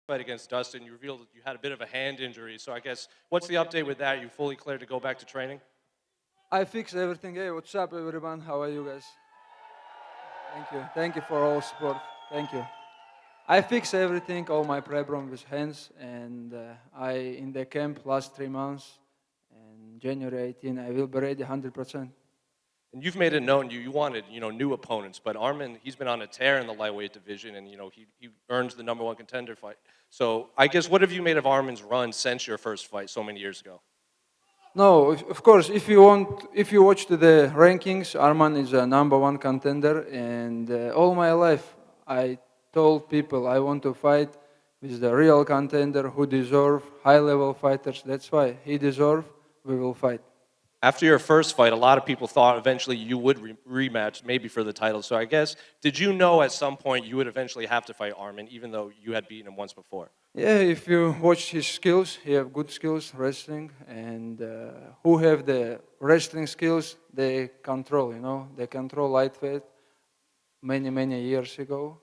fight against Dustin, you revealed that you had a bit of a hand injury. So I guess, what's the update with that? You fully cleared to go back to training? I fixed everything. Hey, what's up, everyone? How are you guys? Thank you. Thank you for all support. Thank you. I fixed everything, all my problem with hands, and I in the camp last 3 months. And January 18, I will be ready 100%. And you've made it known you wanted, new opponents, but Arman, he's been on a tear in the lightweight division, and he earns the #1 contender fight. So I guess, what have you made of Arman's run since your first fight so many years ago? No, of course, if you watch the rankings, Arman is a #1 contender, and all my life I told people I want to fight with the real contender who deserve high-level fighters. That's why he deserve. We will fight. After your first fight, a lot of people thought eventually you would rematch, maybe for the title. So I guess, did you know at some point you would eventually have to fight Arman, even though you had beaten him once before? Yeah, if you watch his skills, he have good skills wrestling, and who have the wrestling skills, they control. They control lightweight many years ago,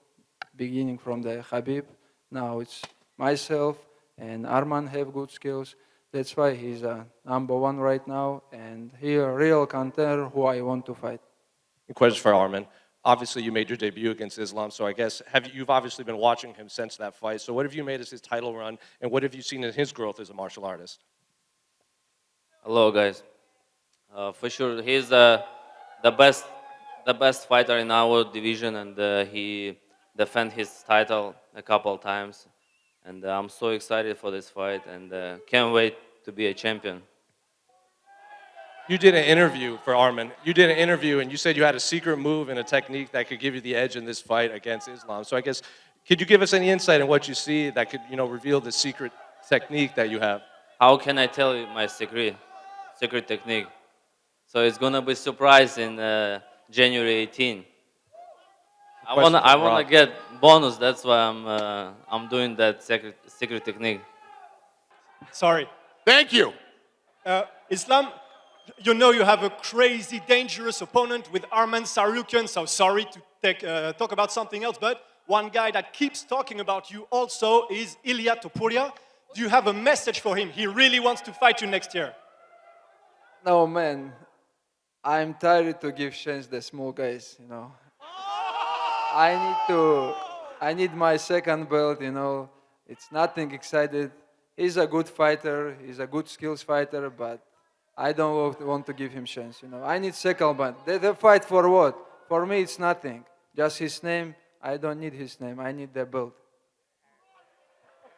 beginning from the Habib. Now it's myself and Arman have good skills. That's why he's a #1 right now, and he a real contender who I want to fight. Question for Arman. Obviously, you made your debut against Islam, so I guess you've obviously been watching him since that fight. So what have you made as his title run, and what have you seen in his growth as a martial artist? Hello, guys. For sure, he's the best the best fighter in our division, and he defend his title a couple of times. And I'm so excited for this fight, and can't wait to be a champion. You did an interview for Arman. You did an interview, and you said you had a secret move and a technique that could give you the edge in this fight against Islam. So I guess, could you give us any insight on what you see that could, reveal the secret technique that you have? How can I tell you my secret technique? So it's gonna be surprise in January 18. I wanna get bonus. That's why I'm doing that secret technique. Sorry. Thank you. Islam, you know you have a crazy, dangerous opponent with Arman Tsarukyan, so sorry to talk about something else, but one guy that keeps talking about you also is Ilya Topuria. Do you have a message for him? He really wants to fight you next year. No, man, I'm tired to give chance the small guys. I need my second belt. It's nothing excited. He's a good fighter. He's a good skills fighter, but I don't want to give him chance. I need second belt. The fight for what? For me, it's nothing. Just his name. I don't need his name. I need the belt.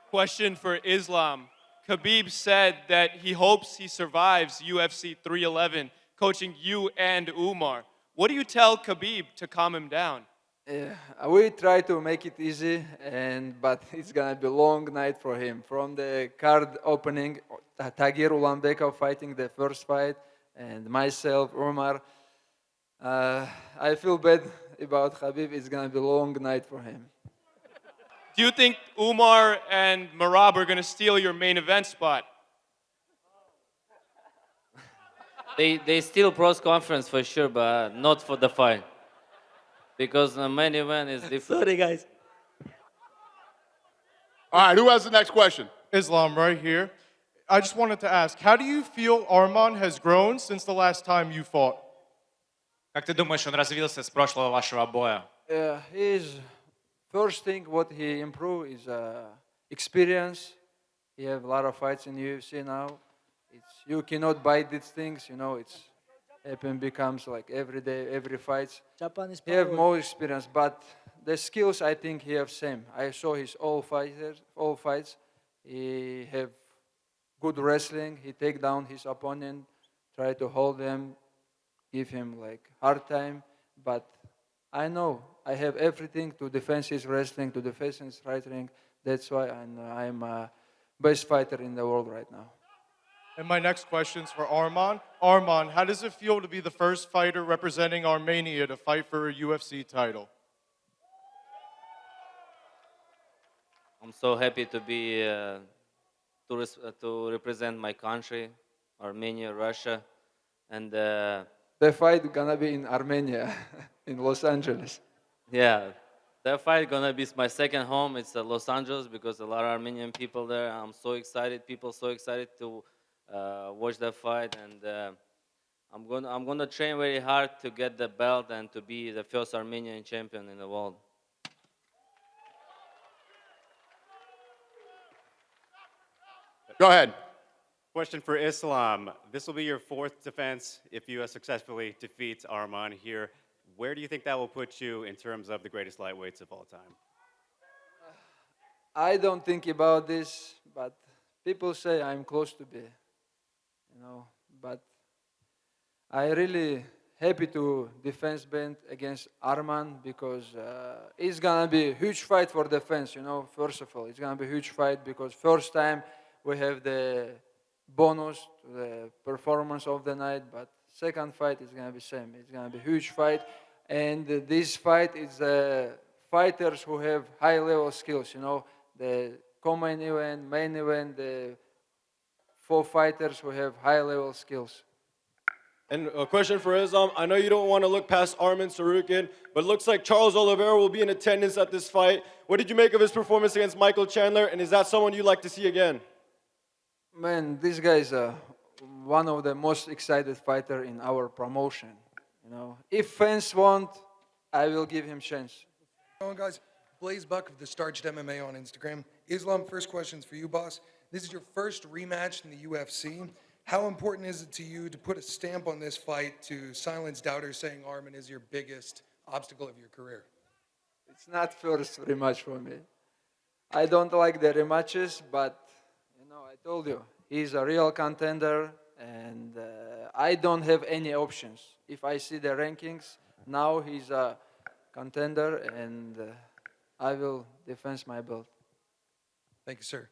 Question for Islam. Khabib said that he hopes he survives UFC 311, coaching you and Umar. What do you tell Khabib to calm him down? Yeah, we try to make it easy, but it's gonna be a long night for him. From the card opening, Tagir Ulanbekov fighting the first fight, and myself, Umar. I feel bad about Khabib. It's gonna be a long night for him. Do you think Umar and Merab are going to steal your main event spot? They steal pros conference for sure, but not for the fight because the main event is different. Sorry, guys. All right, who has the next question? Islam, right here. I just wanted to ask, how do you feel Arman has grown since the last time you fought? Как ты думаешь, он развился с прошлого вашего боя? Yeah, first thing what he improved is experience. He have a lot of fights in UFC now. You cannot buy these things. It's happen becomes like every day, every fight. Japanese He have power. more experience, but the skills I think he have same. I saw his all fights. He have good wrestling. He take down his opponent, try to hold them, give him like hard time. But I know I have everything to defend his wrestling, to defend his wrestling. That's why I'm best fighter in the world right now. And my next question's for Arman. Arman, how does it feel to be the first fighter representing Armenia to fight for a UFC title? I'm so happy to be to represent my country, Armenia, Russia, and The fight gonna be in Armenia, in Los Angeles. yeah, That fight gonna be my second home. It's Los Angeles because a lot of Armenian people there. I'm so excited. People so excited to watch that fight, and I'm gonna train very hard to get the belt and to be the first Armenian champion in the world. Go ahead. Question for Islam. This will be your fourth defense if you successfully defeat Arman here. Where do you think that will put you in terms of the greatest lightweights of all time? I don't think about this, but people say I'm close to be, but I really happy to defense band against Arman because it's gonna be a huge fight for defense. First of all, it's gonna be a huge fight because first time we have the bonus to the performance of the night, but second fight is gonna be same. It's gonna be a huge fight, and this fight is fighters who have high level skills. The common event, main event, the 4 fighters who have high level skills. And a question for Islam. I know you don't want to look past Arman Tsarukyan, but it looks like Charles Oliveira will be in attendance at this fight. What did you make of his performance against Michael Chandler, and is that someone you'd like to see again? Man, this guy is one of the most excited fighter in our promotion. If fans want, I will give him chance. Hello, guys. Blaze Buck of the Starched MMA on Instagram. Islam, first question's for you, boss. This is your first rematch in the UFC. How important is it to you to put a stamp on this fight to silence doubters saying Arman is your biggest obstacle of your career? It's not first rematch for me. I don't like the rematches, but I told you, he's a real contender, and I don't have any options. If I see the rankings, now he's a contender, and I will defend my belt. Thank you, sir.